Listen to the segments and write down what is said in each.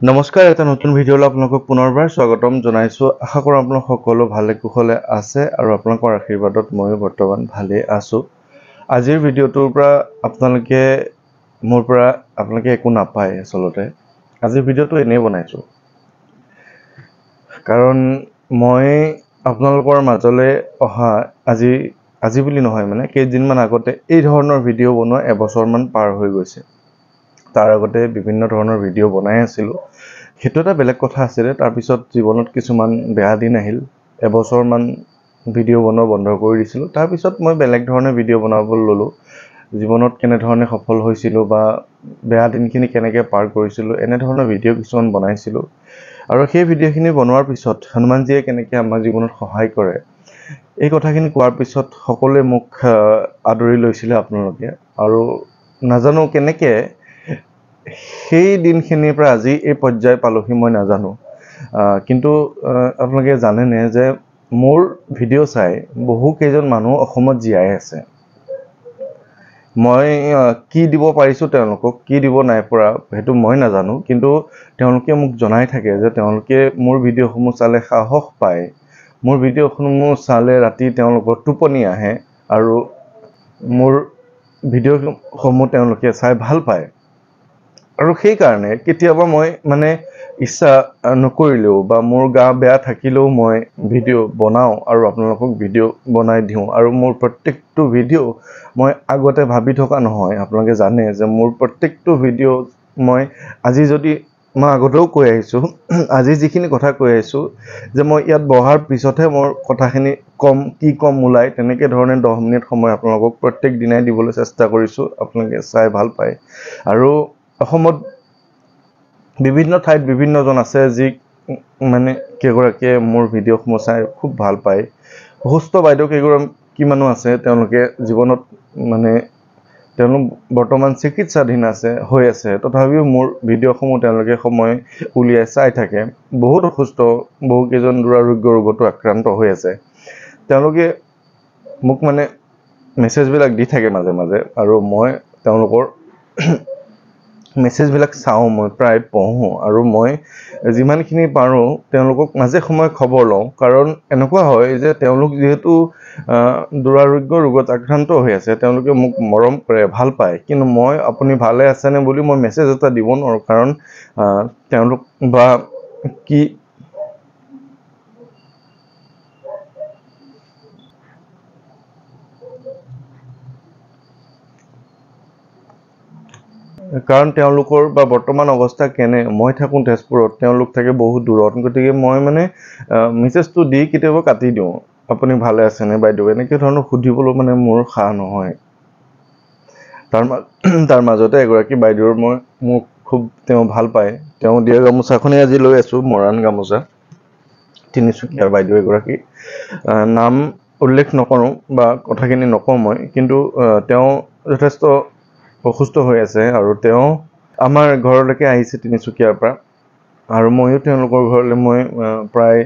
নমস্কাৰ এটা নতুন ভিডিঅ'লৈ আপোনালোকক পুনৰবাৰ স্বাগতম জনাইছোঁ আশা কৰোঁ আপোনালোক সকলো ভালে কুশলে আছে আৰু আপোনালোকৰ আশীৰ্বাদত ময়ো বৰ্তমান ভালে আছোঁ আজিৰ ভিডিঅ'টোৰ পৰা আপোনালোকে একো নাপায় আচলতে আজিৰ ভিডিঅ'টো এনেই বনাইছোঁ কাৰণ মই আপোনালোকৰ মাজলৈ অহা আজি বুলি নহয় মানে কেইদিনমান আগতে এই ধৰণৰ ভিডিঅ' বনোৱা এবছৰমান পাৰ হৈ গৈছে তাৰ আগতে বিভিন্ন ধৰণৰ ভিডিঅ' বনাই আছিলোঁ সেইটো এটা বেলেগ কথা আছিলে তাৰ পিছত জীৱনত কিছুমান বেয়া দিন আহিল এবছৰমান ভিডিঅ' বনোৱা বন্ধ কৰি দিছিলোঁ তাৰ পিছত মই বেলেগ ধৰণে ভিডিঅ' বনাবলৈ ল'লোঁ জীৱনত কেনে ধৰণে সফল হৈছিলোঁ বা বেয়া দিনখিনি কেনেকৈ পাৰ কৰিছিলোঁ এনে ধৰণৰ ভিডিঅ' কিছুমান বনাইছিলোঁ আৰু সেই ভিডিঅ'খিনি বনোৱাৰ পিছত হনুমানজীয়ে কেনেকৈ আমাৰ জীৱনত সহায় কৰে এই কথাখিনি কোৱাৰ পিছত সকলোৱে মোক আদৰি লৈছিলে আপোনালোকে আৰু নাজানো কেনেকৈ সেই দিনখিনিৰ পৰা আজি এই পৰ্যায় পালোহি মই নাজানো কিন্তু আপোনালোকে জানেনে যে মোৰ ভিডিঅ' চাই বহু কেইজন মানুহ অসমত জীয়াই আছে মই কি দিব পাৰিছোঁ তেওঁলোকক কি দিব নাই পৰা সেইটো মই নাজানো কিন্তু তেওঁলোকে মোক জনাই থাকে যে তেওঁলোকে মোৰ ভিডিঅ'সমূহ চালে সাহস পায় মোৰ ভিডিঅ'সমূহ চালে ৰাতি তেওঁলোকৰ টোপনি আহে আৰু মোৰ ভিডিঅ'সমূহ তেওঁলোকে চাই ভাল পায় আৰু সেই কাৰণে কেতিয়াবা মই মানে ইচ্ছা নকৰিলেও বা মোৰ গা বেয়া থাকিলেও মই ভিডিঅ' বনাওঁ আৰু আপোনালোকক ভিডিঅ' বনাই দিওঁ আৰু মোৰ প্ৰত্যেকটো ভিডিঅ' মই আগতে ভাবি থকা নহয় আপোনালোকে জানে যে মোৰ প্ৰত্যেকটো ভিডিঅ' মই আজি যদি মই আগতেও কৈ আহিছোঁ আজি যিখিনি কথা কৈ আহিছোঁ যে মই ইয়াত বহাৰ পিছতহে মোৰ কথাখিনি কম ওলাই তেনেকৈ ধৰণে 10 মিনিট সময় আপোনালোকক প্ৰত্যেক দিনাই দিবলৈ চেষ্টা কৰিছোঁ আপোনালোকে চাই ভাল পায় আৰু অসমত বিভিন্ন ঠাইত বিভিন্নজন আছে যি মানে কেইগৰাকীয়ে মোৰ ভিডিঅ'সমূহ চাই খুব ভাল পায় অসুস্থ বাইদেউ কেইগৰাকী মানুহ আছে তেওঁলোকে জীৱনত মানে তেওঁলোক বৰ্তমান চিকিৎসাধীন হৈ আছে তথাপিও মোৰ ভিডিঅ'সমূহ তেওঁলোকে সময় উলিয়াই চাই থাকে বহুত অসুস্থ বহুকেইজন দুৰাৰোগ্য ৰোগতো আক্ৰান্ত হৈ আছে তেওঁলোকে মোক মানে মেছেজবিলাক দি থাকে মাজে মাজে আৰু মই তেওঁলোকৰ মেছেজবিলাক চাওঁ মই প্ৰায় পঢ়োঁ আৰু মই যিমানখিনি পাৰোঁ তেওঁলোকক মাজে সময়ে খবৰ লওঁ কাৰণ এনেকুৱা হয় যে তেওঁলোক যিহেতু দুৰাৰোগ্য ৰোগত আক্ৰান্ত হৈ আছে তেওঁলোকে মোক মৰম কৰে ভাল পায় কিন্তু মই আপুনি ভালে আছেনে বুলি মই মেছেজ এটা দিব নোৱাৰোঁ কাৰণ তেওঁলোক বা কি কাৰণ তেওঁলোকৰ বা বৰ্তমান অৱস্থা কেনে মই থাকোঁ তেজপুৰত তেওঁলোক থাকে বহুত দূৰত গতিকে মই মানে মেছেজটো দি কেতিয়াবা কাটি দিওঁ আপুনি ভালে আছেনে বাইদেউ এনেকৈ ধৰণৰ সুধিবলৈ মানে মোৰ সাহ নহয় তাৰ মাজতে এগৰাকী বাইদেউৰ মোক খুব তেওঁ ভাল পায় তেওঁ দিয়া গামোচাখনেই আজি লৈ আছোঁ মৰাণ গামোচা তিনিচুকীয়াৰ বাইদেউ এগৰাকী নাম উল্লেখ নকৰোঁ বা কথাখিনি নকওঁ মই কিন্তু তেওঁ যথেষ্ট অসুস্থ হৈ আছে আৰু তেওঁ আমাৰ ঘৰলৈকে আহিছে তিনিচুকীয়াৰ পৰা আৰু ময়ো তেওঁলোকৰ ঘৰলৈ মই প্ৰায়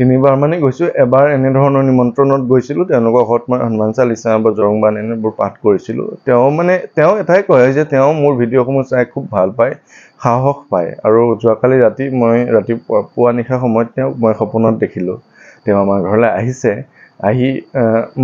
3বাৰ মানে গৈছোঁ এবাৰ এনেধৰণৰ নিমন্ত্ৰণত গৈছিলোঁ তেওঁলোকৰ ঘৰত মই হনুমান চালিচা বা জৰংবান এনেবোৰ পাঠ কৰিছিলোঁ তেওঁ এটাই কয় যে তেওঁ মোৰ ভিডিঅ'সমূহ চাই খুব ভাল পায় সাহস পায় আৰু যোৱাকালি ৰাতি মই পুৱা নিশা সময়ত তেওঁক মই সপোনত দেখিলোঁ তেওঁ আমাৰ ঘৰলৈ আহিছে আহি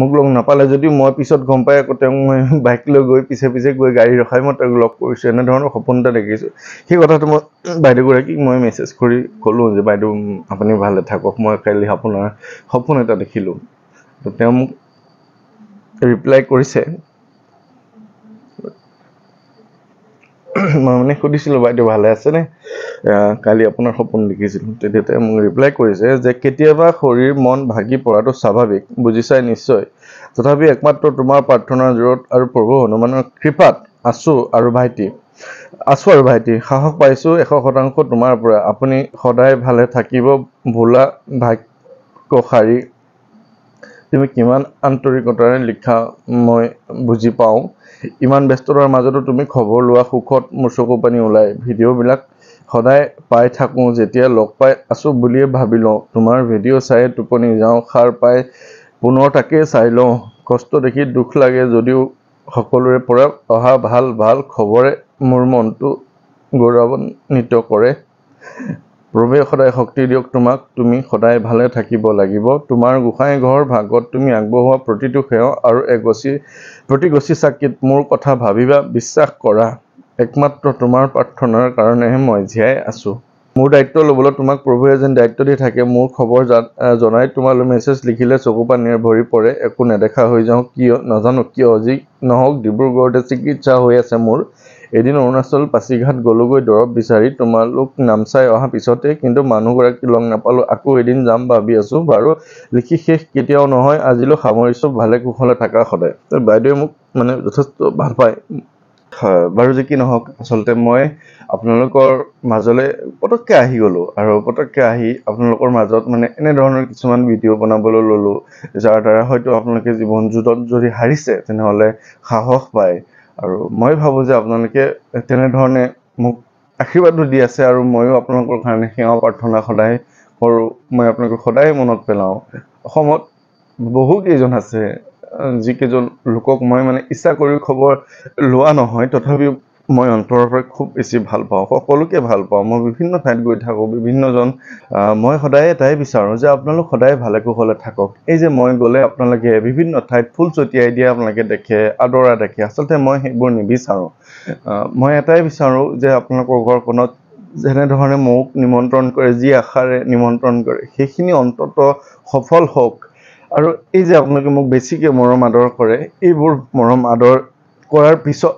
মোক লগ নাপালে যদিও মই পিছত গম পাই আকৌ তেওঁক মই বাইক লৈ গৈ পিছে গৈ গাড়ী ৰখাই মই তেওঁক লগ কৰিছোঁ এনেধৰণৰ সপোন এটা দেখিছোঁ সেই কথাটো মই বাইদেউগৰাকীক মই মেছেজ কৰি ক'লোঁ যে বাইদেউ আপুনি ভালে থাকক মই কাইলৈ আপোনাৰ সপোন এটা দেখিলোঁ তো তেওঁ মোক ৰিপ্লাই কৰিছে মই মানে সুধিছিলোঁ বাইদেউ ভালে আছেনে কালি আপোনাৰ সপোন দেখিছিলোঁ তেতিয়া তেওঁ মোক ৰিপ্লাই কৰিছে যে কেতিয়াবা শৰীৰ মন ভাগি পৰাটো স্বাভাৱিক বুজিছাই নিশ্চয় তথাপি একমাত্ৰ তোমাৰ প্ৰাৰ্থনাৰ জোৰত আৰু প্ৰভু হনুমানৰ কৃপাত আছোঁ আৰু ভাইটি সাহস পাইছোঁ 100% তোমাৰ পৰা আপুনি সদায় ভালে থাকিব ভোলা ভাগ্যশালী তুমি কিমান আন্তৰিকতাৰে লিখা মই বুজি পাওঁ ইমান ব্যস্ততাৰ মাজতো তুমি খবৰ লোৱা সুখত মোৰ চকু পানী ওলায় ভিডিঅ'বিলাক সদায় পাই থাকোঁ যেতিয়া লগ পাই আছোঁ বুলিয়ে ভাবি লওঁ তোমাৰ ভিডিঅ' চাই টোপনি যাওঁ সাৰ পাই পুনৰ তাকে চাই লওঁ কষ্ট দেখি দুখ লাগে যদিও সকলোৰে পৰা অহা ভাল খবৰে মোৰ মনটো গৌৰৱান্বিত কৰে প্ৰভুৱে সদায় শক্তি দিয়ক তোমাক তুমি সদায় ভালে থাকিব লাগিব তোমাৰ গোসাঁই ঘৰ ভাগত তুমি আগবঢ়োৱা প্ৰতিটো সেৱা আৰু প্ৰতি গছি চাকিত মোৰ কথা ভাবিবা বিশ্বাস কৰা একমাত্ৰ তোমাৰ প্ৰাৰ্থনাৰ কাৰণেহে মই জীয়াই আছো মোৰ দায়িত্ব ল'বলৈ তোমাক প্ৰভুৱে যেন দায়িত্ব দি থাকে মোৰ খবৰ জনাই তোমালৈ মেছেজ লিখিলে চকু পানীৰে ভৰি পৰে একো নেদেখা হৈ যাওঁ কিয় নাজানো কিয় যি নহওক ডিব্ৰুগড়তে চিকিৎসা হৈ আছে মোৰ এদিন অৰুণাচল পাছিঘাট গলোগৈ দৰৱ বিচাৰি তোমালোক নামচাই অহা পিছতে কিন্তু মানুহগৰাকী লগ নাপালো আকৌ এদিন যাম ভাবি আছো বাৰু লিখি শেষ কেতিয়াও নহয় আজিলৈ সামৰিছো ভালে কুশলে থাকা সদায় বাইদেৱে মোক মানে যথেষ্ট ভাল পায় হয় বাৰু যি কি নহওক আচলতে মই আপোনালোকৰ মাজলৈ পটককৈ আহি গ'লো আৰু পটককৈ আহি আপোনালোকৰ মাজত মানে এনেধৰণৰ কিছুমান ভিডিঅ' বনাবলৈ ল'লো যাৰ দ্বাৰা হয়তো আপোনালোকে জীৱন যুঁজত যদি হাৰিছে তেনেহ'লে সাহস পায় আৰু মই ভাবোঁ যে আপোনালোকে তেনেধৰণে মোক আশীৰ্বাদো দি আছে আৰু ময়ো আপোনালোকৰ কাৰণে সেৱা প্ৰাৰ্থনা সদায় কৰোঁ মই আপোনালোকক সদায় মনত পেলাওঁ অসমত বহুকেইজন আছে যিকেইজন লোকক মই মানে ইচ্ছা কৰি খবৰ লোৱা নহয় তথাপিও মই অন্তৰৰ পৰা খুব বেছি ভাল পাওঁ সকলোকে ভাল পাওঁ মই বিভিন্ন ঠাইত গৈ থাকোঁ বিভিন্নজন মই সদায় এটাই বিচাৰোঁ যে আপোনালোক সদায় ভালে কুশলে থাকক এই যে মই গ'লে আপোনালোকে বিভিন্ন ঠাইত ফুল ছটিয়াই দিয়ে আপোনালোকে দেখে আদৰা দেখে আচলতে মই সেইবোৰ নিবিচাৰোঁ মই এটাই বিচাৰোঁ যে আপোনালোকৰ ঘৰখনত যেনেধৰণে মোক নিমন্ত্ৰণ কৰে যি আশাৰে নিমন্ত্ৰণ কৰে সেইখিনি অন্তত সফল হওক আৰু এই যে আপোনালোকে মোক বেছিকৈ মৰম আদৰ কৰে এইবোৰ মৰম আদৰ কৰাৰ পিছত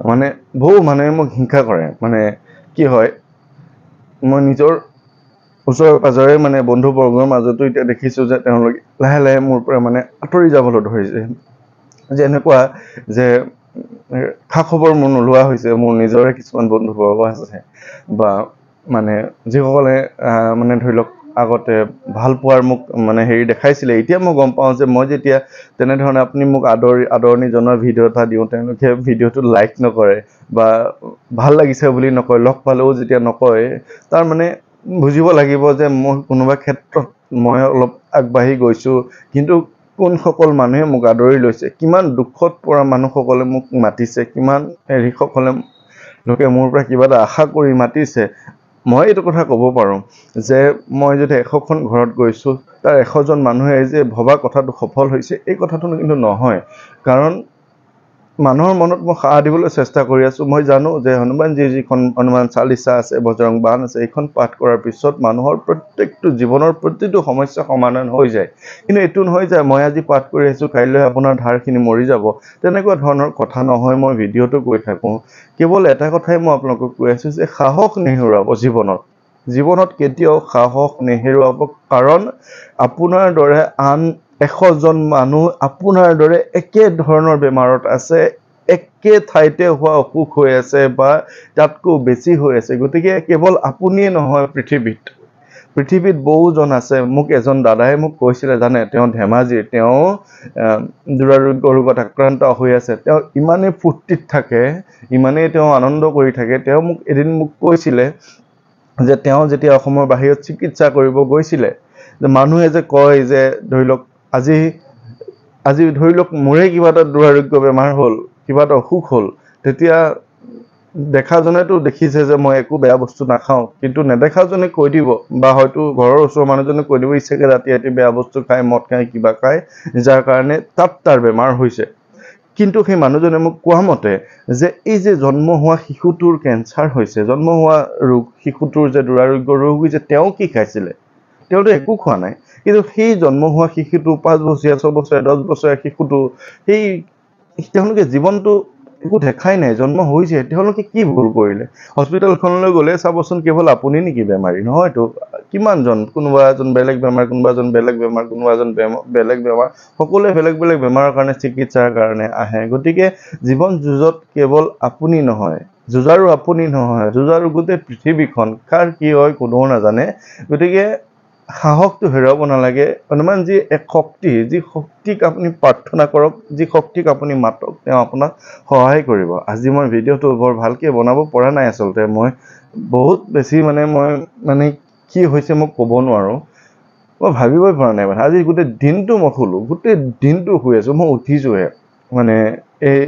মানে বহু মানুহে মোক হিংসা কৰে মানে কি হয় মই নিজৰ ওচৰে পাজৰে মানে বন্ধুবৰ্গৰ মাজতো এতিয়া দেখিছোঁ যে তেওঁলোকে লাহে লাহে মোৰ পৰা মানে আঁতৰি যাবলৈ ধৰিছে যেনেকুৱা যে খা খবৰ মোৰ নোলোৱা হৈছে মোৰ নিজৰে কিছুমান বন্ধুবৰ্গ আছে বা মানে যিসকলে মানে ধৰি লওক আগতে ভাল পোৱাৰ মোক মানে হেৰি দেখাইছিলে এতিয়া মই গম পাওঁ যে মই যেতিয়া তেনেধৰণে আপুনি মোক আদৰণি জনোৱা ভিডিঅ' এটা দিওঁ তেওঁলোকে ভিডিঅ'টো লাইক নকৰে বা ভাল লাগিছে বুলি নকয় লগ পালেও যেতিয়া নকয় তাৰ মানে বুজিব লাগিব যে মই কোনোবা ক্ষেত্ৰত মই অলপ আগবাঢ়ি গৈছোঁ কিন্তু কোনসকল মানুহে মোক আদৰি লৈছে কিমান দুখত পৰা মানুহসকলে মোক মাতিছে কিমান হেৰিসকলে লোকে মোৰ পৰা কিবা এটা আশা কৰি মাতিছে মই এইটো কথা ক'ব পাৰোঁ যে মই যদি 100খন ঘৰত গৈছোঁ তাৰ 100জন মানুহে যে ভবা কথাটো সফল হৈছে এই কথাটো কিন্তু নহয় কাৰণ মানুহৰ মনত মই সাড়া দিবলৈ চেষ্টা কৰি আছোঁ মই জানো যে হনুমানজীৰ যিখন হনুমান চালিচা আছে বজৰং বান আছে এইখন পাঠ কৰাৰ পিছত মানুহৰ প্ৰত্যেকটো জীৱনৰ প্ৰতিটো সমস্যা সমাধান হৈ যায় কিন্তু এইটো নহয় যে মই আজি পাঠ কৰি আছোঁ কাইলৈ আপোনাৰ ধাৰখিনি মৰি যাব তেনেকুৱা ধৰণৰ কথা নহয় মই ভিডিঅ'টো কৈ থাকোঁ কেৱল এটা কথাই মই আপোনালোকক কৈ আছোঁ যে সাহস নেহেৰুৱাব জীৱনত কেতিয়াও সাহস নেহেৰুৱাব কাৰণ আপোনাৰ দৰে আন 100জন মানুহ আপোনাৰ দৰে একে ধৰণৰ বেমাৰত আছে একে ঠাইতে হোৱা অসুখ হৈ আছে বা তাতকৈ বেছি হৈ আছে গতিকে কেৱল আপুনিয়ে নহয় পৃথিৱীত বহুজন আছে মোক এজন দাদাই মোক কৈছিলে জানে তেওঁ ধেমাজিৰ তেওঁ দুৰাৰোগ্য ৰোগত আক্ৰান্ত হৈ আছে তেওঁ ইমানেই ফূৰ্তিত থাকে ইমানেই তেওঁ আনন্দ কৰি থাকে তেওঁ মোক এদিন মোক কৈছিলে যে তেওঁ যেতিয়া অসমৰ বাহিৰত চিকিৎসা কৰিব গৈছিলে যে মানুহে যে কয় যে ধৰি লওক আজি ধৰি লওক মোৰে কিবা এটা দুৰাৰোগ্য বেমাৰ হ'ল কিবা এটা অসুখ হ'ল তেতিয়া দেখাজনেতো দেখিছে যে মই একো বেয়া বস্তু নাখাওঁ কিন্তু নেদেখাজনে কৈ দিব বা হয়তো ঘৰৰ ওচৰৰ মানুহজনে কৈ দিব ইচ্ছাকে ৰাতি ৰাতি বেয়া বস্তু খায় মদ খায় কিবা খায় যাৰ কাৰণে তাৰ বেমাৰ হৈছে কিন্তু সেই মানুহজনে মোক কোৱা মতে যে এই যে জন্ম হোৱা শিশুটোৰ কেঞ্চাৰ হৈছে জন্ম হোৱা শিশুটোৰ যে দুৰাৰোগ্য ৰোগ হৈছে তেওঁ কি খাইছিলে তেওঁতো একো খোৱা নাই কিন্তু সেই জন্ম হোৱা শিশুটো 5 বছৰীয়া 6 বছৰীয়া 10 বছৰীয়া শিশুটো সেই তেওঁলোকে জীৱনটো একো দেখাই নাই জন্ম হৈছে তেওঁলোকে কি ভুল কৰিলে হস্পিটেলখনলৈ গ'লে চাবচোন কেৱল আপুনি নেকি বেমাৰী নহয়তো কিমানজন কোনোবা এজন বেলেগ বেমাৰ কোনোবা এজন বেলেগ বেমাৰ কোনোবা এজন বেলেগ বেমাৰ সকলোৱে বেলেগ বেলেগ বেমাৰৰ কাৰণে চিকিৎসাৰ কাৰণে আহে গতিকে জীৱন যুঁজত কেৱল আপুনি নহয় যুঁজাৰু আপুনি নহয় যুঁজাৰু গোটেই পৃথিৱীখন কাৰ কি হয় কোনেও নাজানে গতিকে সাহসটো হেৰুৱাব নালাগে হনুমানজী এক শক্তি যি শক্তিক আপুনি প্ৰাৰ্থনা কৰক যি শক্তিক আপুনি মাতক তেওঁ আপোনাক সহায় কৰিব আজি মই ভিডিঅ'টো বৰ ভালকৈ বনাব পৰা নাই আচলতে মই বহুত বেছি মই কি হৈছে মোক ক'ব নোৱাৰোঁ মই ভাবিবই পৰা নাই আজি গোটেই দিনটো মই শুলোঁ গোটেই দিনটো শুই আছোঁ মই উঠিছোঁহে এই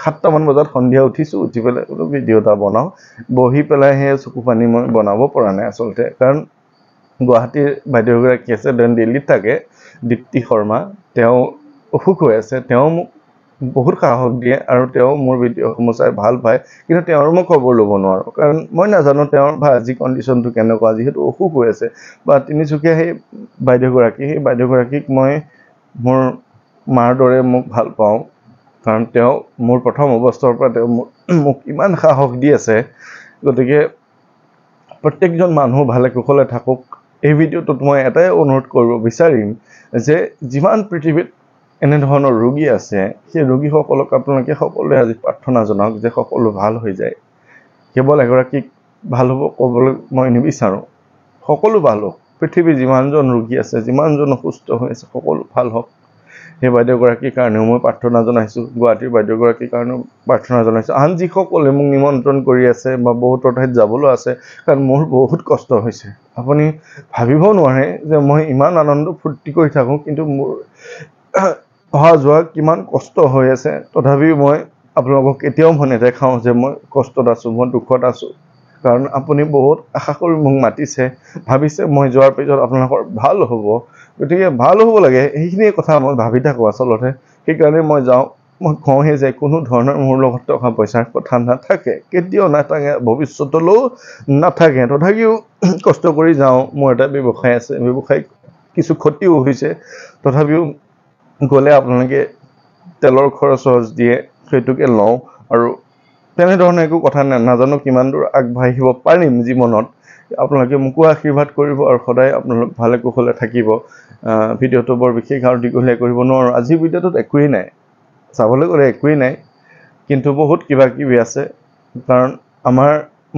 7টামান বজাত সন্ধিয়া উঠিছোঁ, উঠি পেলাই বোলো ভিডিঅ' এটা বনাওঁ। বহি পেলাই সেই চকু পানী মই বনাব পৰা নাই আচলতে, কাৰণ গুৱাহাটীৰ বাইদেউ এগৰাকী আছে, তেওঁ দিল্লীত থাকে, দীপ্তি শৰ্মা। তেওঁ অসুখ হৈ আছে। তেওঁ মোক বহুত সাহস দিয়ে আৰু তেওঁ মোৰ ভিডিঅ'সমূহ চাই ভাল পায়, কিন্তু তেওঁৰ মই খবৰ ল'ব নোৱাৰোঁ, কাৰণ মই নাজানো তেওঁৰ আজি কণ্ডিশ্যনটো কেনেকুৱা, যিহেতু অসুখ হৈ আছে। বা তিনিচুকীয়া সেই বাইদেউগৰাকীক মই মোৰ মাৰ দৰে মোক ভাল পাওঁ, কাৰণ তেওঁ মোৰ প্ৰথম অৱস্থাৰ পৰা তেওঁ মোক ইমান সাহস দি আছে। গতিকে প্ৰত্যেকজন মানুহ ভালে কুশলে থাকক। এই ভিডিঅ'টোত মই এটাই অনুৰোধ কৰিব বিচাৰিম যে যিমান পৃথিৱীত এনেধৰণৰ ৰোগী আছে, সেই ৰোগীসকলক আপোনালোকে সকলোৱে আজি প্ৰাৰ্থনা জনাওক যে সকলো ভাল হৈ যায়। কেৱল এগৰাকীক ভাল হ'ব ক'বলৈ মই নিবিচাৰোঁ, সকলো ভাল হওক। পৃথিৱীৰ যিমানজন ৰোগী আছে, যিমানজন অসুস্থ হৈ আছে, সকলো ভাল হওক। সেই বাইদেউগৰাকীৰ কাৰণেও মই প্ৰাৰ্থনা জনাইছোঁ, গুৱাহাটীৰ বাইদেউগৰাকীৰ কাৰণেও প্ৰাৰ্থনা জনাইছোঁ, আন যিসকলে মোক নিমন্ত্ৰণ কৰি আছে বা বহুতৰ ঠাইত যাবলৈ আছে, কাৰণ মোৰ বহুত কষ্ট হৈছে। আপুনি ভাবিব নোৱাৰে যে মই ইমান আনন্দ ফূৰ্তি কৰি থাকোঁ, কিন্তু মোৰ অহা যোৱা কিমান কষ্ট হৈ আছে। তথাপিও মই আপোনালোকক কেতিয়াও মই নেদেখাওঁ যে মই কষ্টত আছোঁ, মই দুখত আছোঁ, কাৰণ আপুনি বহুত আশা কৰি মোক মাতিছে, ভাবিছে মই যোৱাৰ পিছত আপোনালোকৰ ভাল হ'ব। গতিকে ভাল হ'ব লাগে, সেইখিনিয়ে কথা মই ভাবি থাকোঁ আচলতে। সেইকাৰণে মই যাওঁ। মই কওঁহে যে কোনো ধৰণৰ মোৰ লগত টকা পইচাৰ কথা নাথাকে, কেতিয়াও নাথাকে, ভৱিষ্যতলৈও নাথাকে। তথাপিও কষ্ট কৰি যাওঁ। মোৰ এটা ব্যৱসায় আছে, ব্যৱসায় কিছু ক্ষতিও হৈছে, তথাপিও গ'লে আপোনালোকে তেলৰ খৰচ দিয়ে, সেইটোকে লওঁ। আৰু তেনেধৰণে একো কথা নাজানো কিমান দূৰ আগবাঢ়িব পাৰিম জীৱনত। আপোনালোকে মোকো আশীৰ্বাদ কৰিব আৰু সদায় আপোনালোক ভালে কুশলে থাকিব। ভিডিঅ'টো বৰ বিশেষ আৰু দীঘলীয়া কৰিব নোৱাৰোঁ। আজিৰ ভিডিঅ'টোত একোৱেই নাই, চাবলৈ গ'লে একোৱেই নাই, কিন্তু বহুত কিবা কিবি আছে। কাৰণ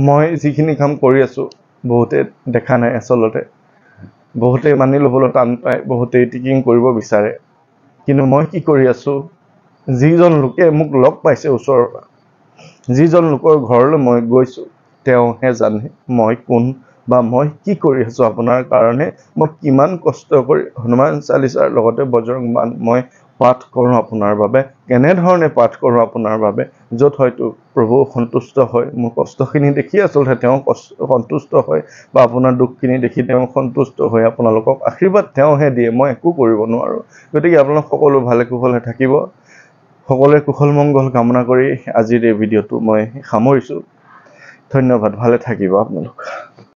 মই যিখিনি কাম কৰি আছোঁ বহুতে দেখা নাই আচলতে। বহুতেই মানি ল'বলৈ টান পায়, বহুতেই টিকিং কৰিব বিচাৰে, কিন্তু মই কি কৰি আছোঁ, যিজন লোকে মোক লগ পাইছে ওচৰৰ পৰা, যিজন লোকৰ ঘৰলৈ মই গৈছোঁ, তেওঁহে জানে মই কোন বা মই কি কৰি আছোঁ আপোনাৰ কাৰণে। মই কিমান কষ্ট কৰি হনুমান চালিচাৰ লগতে বজৰং বাণ মই পাঠ কৰোঁ আপোনাৰ বাবে, কেনেধৰণে পাঠ কৰোঁ আপোনাৰ বাবে, য'ত হয়তো প্ৰভু সন্তুষ্ট হয়। মোৰ কষ্টখিনি দেখি আচলতে তেওঁ সন্তুষ্ট হয়, বা আপোনাৰ দুখখিনি দেখি তেওঁ সন্তুষ্ট হৈ আপোনালোকক আশীৰ্বাদ তেওঁহে দিয়ে, মই একো কৰিব নোৱাৰোঁ। গতিকে আপোনালোক সকলো ভালে কুশলে থাকিব। সকলোৰে কুশল মংগল কামনা কৰি আজিৰ এই ভিডিঅ'টো মই সামৰিছোঁ। ধন্যবাদ, ভালে থাকিব আপোনালোক।